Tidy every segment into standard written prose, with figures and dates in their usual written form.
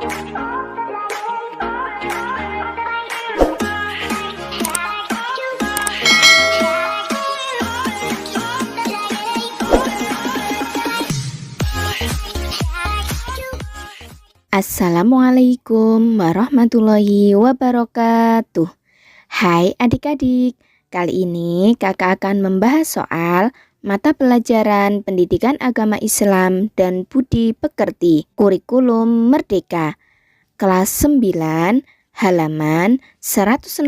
Assalamualaikum warahmatullahi wabarakatuh. Hai adik-adik, kali ini kakak akan membahas soal mata pelajaran Pendidikan Agama Islam dan Budi Pekerti, Kurikulum Merdeka, kelas 9, halaman 165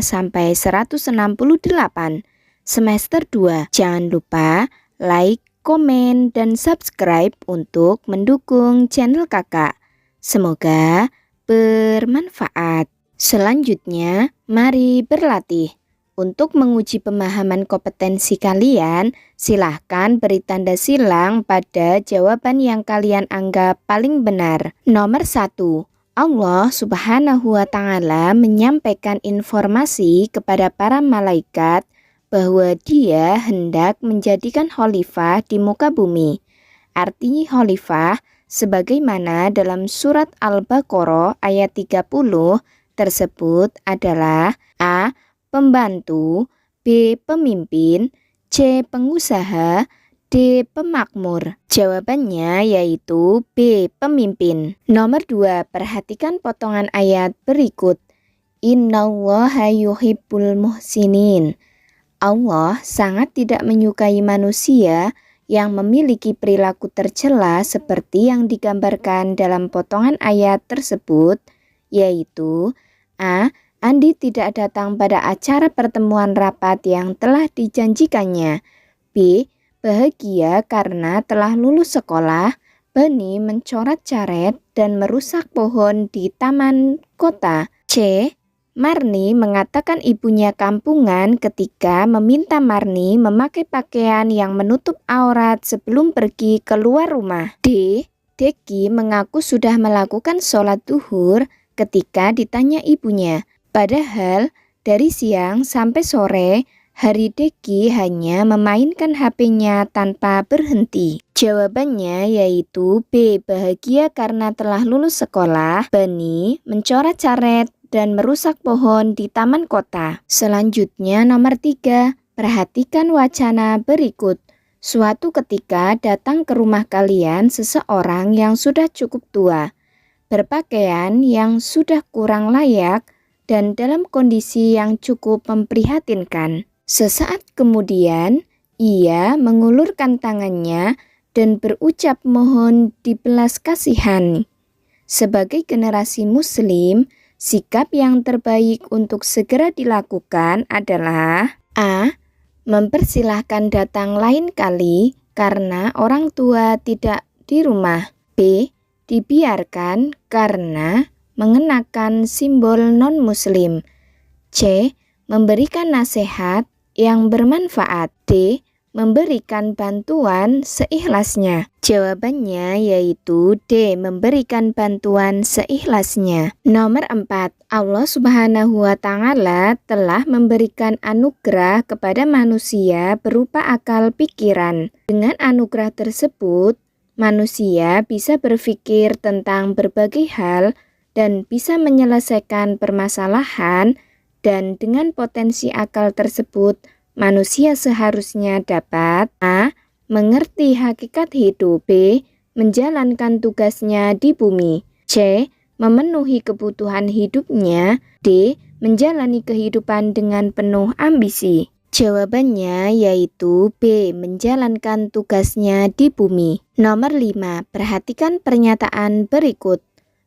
sampai 168, semester 2. Jangan lupa like, komen, dan subscribe untuk mendukung channel kakak. Semoga bermanfaat. Selanjutnya, mari berlatih. Untuk menguji pemahaman kompetensi kalian, silahkan beri tanda silang pada jawaban yang kalian anggap paling benar. Nomor 1. Allah Subhanahu wa Ta'ala menyampaikan informasi kepada para malaikat bahwa Dia hendak menjadikan khalifah di muka bumi. Arti khalifah sebagaimana dalam surat Al-Baqarah ayat 30 tersebut adalah A. Pembantu, B. Pemimpin, C. Pengusaha, D. Pemakmur. Jawabannya yaitu B. Pemimpin. Nomor 2, perhatikan potongan ayat berikut. Innallaha yuhibbul muhsinin. Allah sangat tidak menyukai manusia yang memiliki perilaku tercela seperti yang digambarkan dalam potongan ayat tersebut, yaitu A. Andi tidak datang pada acara pertemuan rapat yang telah dijanjikannya. B. Bahagia karena telah lulus sekolah. Bani mencoret-caret dan merusak pohon di taman kota. C. Marni mengatakan ibunya kampungan ketika meminta Marni memakai pakaian yang menutup aurat sebelum pergi keluar rumah. D. Deki mengaku sudah melakukan sholat duhur ketika ditanya ibunya. Padahal dari siang sampai sore hari Deki hanya memainkan HP-nya tanpa berhenti. Jawabannya yaitu B. Bahagia karena telah lulus sekolah. Bani mencoret-caret dan merusak pohon di taman kota. Selanjutnya nomor 3, perhatikan wacana berikut. Suatu ketika datang ke rumah kalian seseorang yang sudah cukup tua, berpakaian yang sudah kurang layak, dan dalam kondisi yang cukup memprihatinkan. Sesaat kemudian, ia mengulurkan tangannya dan berucap mohon dibelas kasihani. Sebagai generasi muslim, sikap yang terbaik untuk segera dilakukan adalah A. Mempersilahkan datang lain kali karena orang tua tidak di rumah. B. Dibiarkan karena mengenakan simbol non-muslim. C. Memberikan nasihat yang bermanfaat. D. Memberikan bantuan seikhlasnya. Jawabannya yaitu D. Memberikan bantuan seikhlasnya. Nomor 4. Allah Subhanahu wa Ta'ala telah memberikan anugerah kepada manusia berupa akal pikiran. Dengan anugerah tersebut, manusia bisa berpikir tentang berbagai hal dan bisa menyelesaikan permasalahan, dan dengan potensi akal tersebut, manusia seharusnya dapat A. Mengerti hakikat hidup. B. Menjalankan tugasnya di bumi. C. Memenuhi kebutuhan hidupnya. D. Menjalani kehidupan dengan penuh ambisi. Jawabannya yaitu B. Menjalankan tugasnya di bumi. Nomor 5. Perhatikan pernyataan berikut.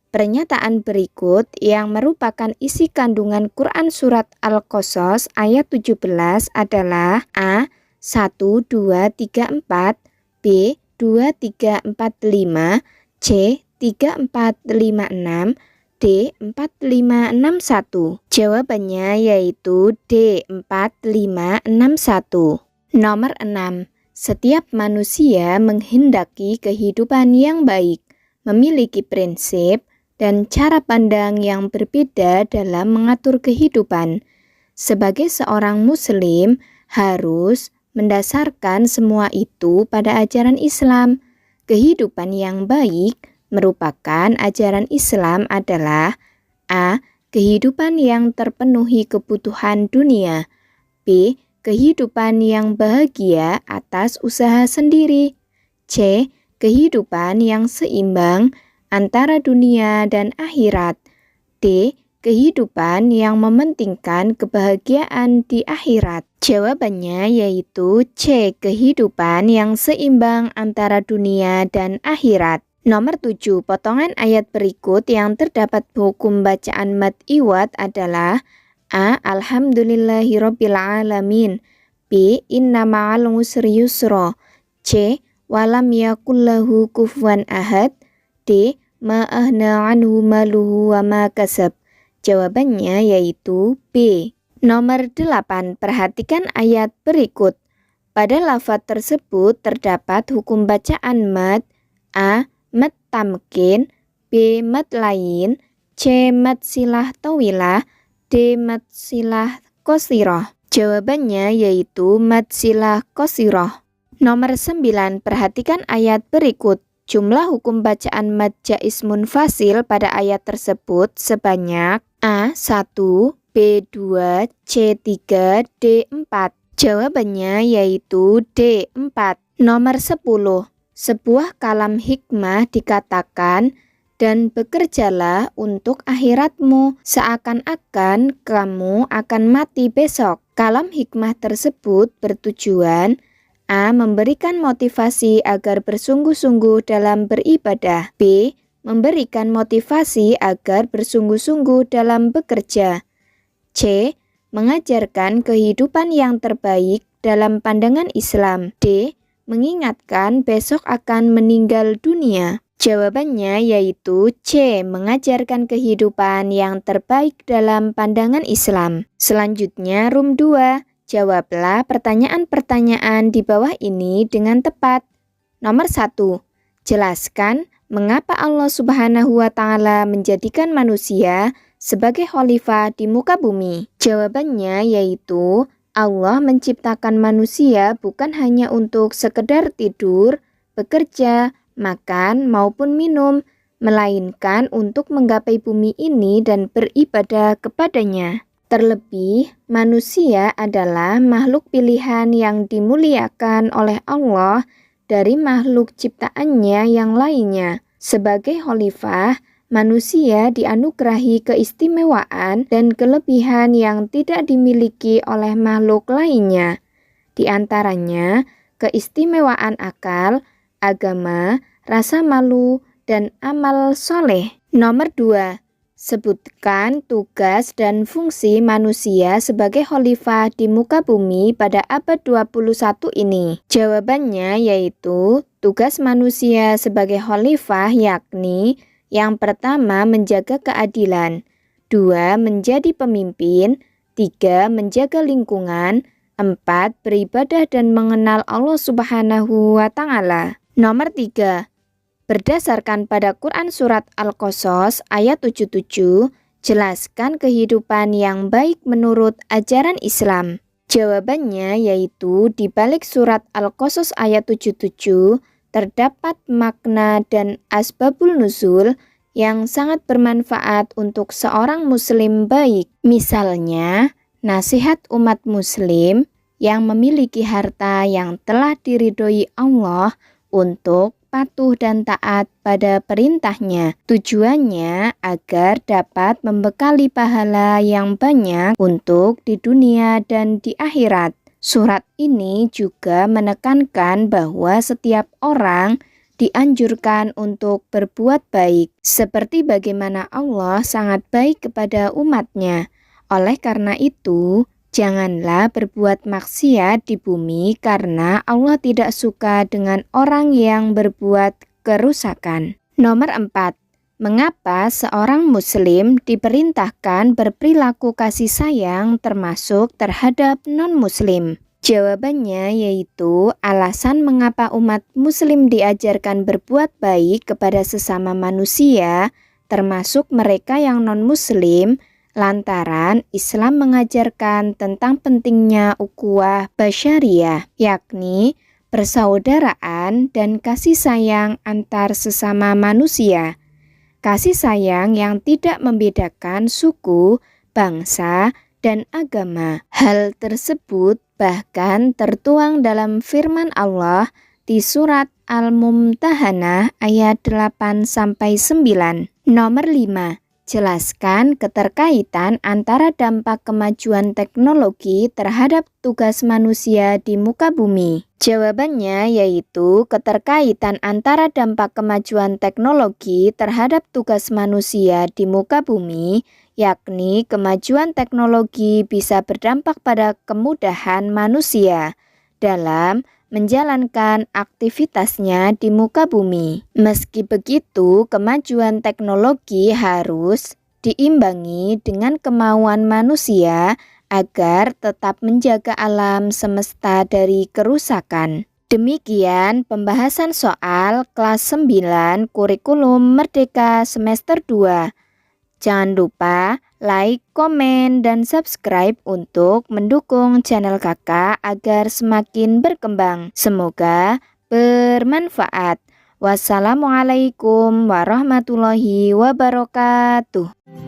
Pernyataan berikut yang merupakan isi kandungan Quran Surat Al-Qasas ayat 17 adalah A. 1, 2, 3, 4, B. 2, 3, 4, 5, C. 3, 4, 5, 6, D. 4, 5, 6, 1. Jawabannya yaitu D. 4, 5, 6, 1. Nomor 6. Setiap manusia menghendaki kehidupan yang baik, memiliki prinsip dan cara pandang yang berbeda dalam mengatur kehidupan. Sebagai seorang muslim, harus mendasarkan semua itu pada ajaran Islam. Kehidupan yang baik merupakan ajaran Islam adalah A. Kehidupan yang terpenuhi kebutuhan dunia. B. Kehidupan yang bahagia atas usaha sendiri. C. Kehidupan yang seimbang antara dunia dan akhirat. D. Kehidupan yang mementingkan kebahagiaan di akhirat. Jawabannya yaitu C. Kehidupan yang seimbang antara dunia dan akhirat. Nomor 7. Potongan ayat berikut yang terdapat hukum bacaan mad iwad adalah A. Alhamdulillahirabbil alamin. B. Inna ma'al usri yusra. C. Walam yakullahu kufuwan ahad. D. Ma ahna anhu maluhu wa ma kasab. Jawabannya yaitu B. Nomor 8. Perhatikan ayat berikut. Pada lafaz tersebut terdapat hukum bacaan mad. A. Mad tamkin. B. Mad lain. C. Mad silah tawilah. D. Mad silah qasirah. Jawabannya yaitu mad silah qasirah. Nomor 9. Perhatikan ayat berikut. Jumlah hukum bacaan mad jaiz munfasil pada ayat tersebut sebanyak A1, B2, C3, D4. Jawabannya yaitu D4. Nomor 10. Sebuah kalam hikmah dikatakan, dan bekerjalah untuk akhiratmu seakan-akan kamu akan mati besok. Kalam hikmah tersebut bertujuan A. Memberikan motivasi agar bersungguh-sungguh dalam beribadah. B. Memberikan motivasi agar bersungguh-sungguh dalam bekerja. C. Mengajarkan kehidupan yang terbaik dalam pandangan Islam. D. Mengingatkan besok akan meninggal dunia. Jawabannya yaitu C. Mengajarkan kehidupan yang terbaik dalam pandangan Islam. Selanjutnya Rum 2. Jawablah pertanyaan-pertanyaan di bawah ini dengan tepat. Nomor 1. Jelaskan mengapa Allah Subhanahu wa Ta'ala menjadikan manusia sebagai khalifah di muka bumi. Jawabannya yaitu Allah menciptakan manusia bukan hanya untuk sekedar tidur, bekerja, makan maupun minum, melainkan untuk menggapai bumi ini dan beribadah kepadanya. Terlebih, manusia adalah makhluk pilihan yang dimuliakan oleh Allah dari makhluk ciptaannya yang lainnya. Sebagai khalifah, manusia dianugerahi keistimewaan dan kelebihan yang tidak dimiliki oleh makhluk lainnya. Di antaranya, keistimewaan akal, agama, rasa malu, dan amal soleh. Nomor 2. Sebutkan tugas dan fungsi manusia sebagai khalifah di muka bumi pada abad 21 ini. Jawabannya yaitu tugas manusia sebagai khalifah yakni yang pertama menjaga keadilan, 2 menjadi pemimpin, 3 menjaga lingkungan, 4 beribadah dan mengenal Allah Subhanahu wa Ta'ala. Nomor 3. Berdasarkan pada Quran Surat Al-Qasas ayat 77, jelaskan kehidupan yang baik menurut ajaran Islam. Jawabannya yaitu di balik Surat Al-Qasas ayat 77 terdapat makna dan asbabul nuzul yang sangat bermanfaat untuk seorang muslim baik. Misalnya, nasihat umat muslim yang memiliki harta yang telah diridhoi Allah untuk patuh dan taat pada perintahnya. Tujuannya agar dapat membekali pahala yang banyak untuk di dunia dan di akhirat. Surat ini juga menekankan bahwa setiap orang dianjurkan untuk berbuat baik, seperti bagaimana Allah sangat baik kepada umatnya. Oleh karena itu, janganlah berbuat maksiat di bumi karena Allah tidak suka dengan orang yang berbuat kerusakan. Nomor 4. Mengapa seorang muslim diperintahkan berperilaku kasih sayang termasuk terhadap non-muslim? Jawabannya yaitu alasan mengapa umat muslim diajarkan berbuat baik kepada sesama manusia, termasuk mereka yang non-muslim, lantaran Islam mengajarkan tentang pentingnya ukhuwah basyariah, yakni persaudaraan, dan kasih sayang antar sesama manusia. Kasih sayang yang tidak membedakan suku, bangsa, dan agama. Hal tersebut bahkan tertuang dalam firman Allah di surat Al-Mumtahanah ayat 8-9. Nomor 5. Jelaskan keterkaitan antara dampak kemajuan teknologi terhadap tugas manusia di muka bumi. Jawabannya yaitu keterkaitan antara dampak kemajuan teknologi terhadap tugas manusia di muka bumi, yakni kemajuan teknologi bisa berdampak pada kemudahan manusia dalam menjalankan aktivitasnya di muka bumi. Meski begitu, kemajuan teknologi harus diimbangi dengan kemauan manusia agar tetap menjaga alam semesta dari kerusakan. Demikian pembahasan soal kelas 9 Kurikulum Merdeka semester 2. Jangan lupa like, komen, dan subscribe untuk mendukung channel kakak agar semakin berkembang. Semoga bermanfaat. Wassalamualaikum warahmatullahi wabarakatuh.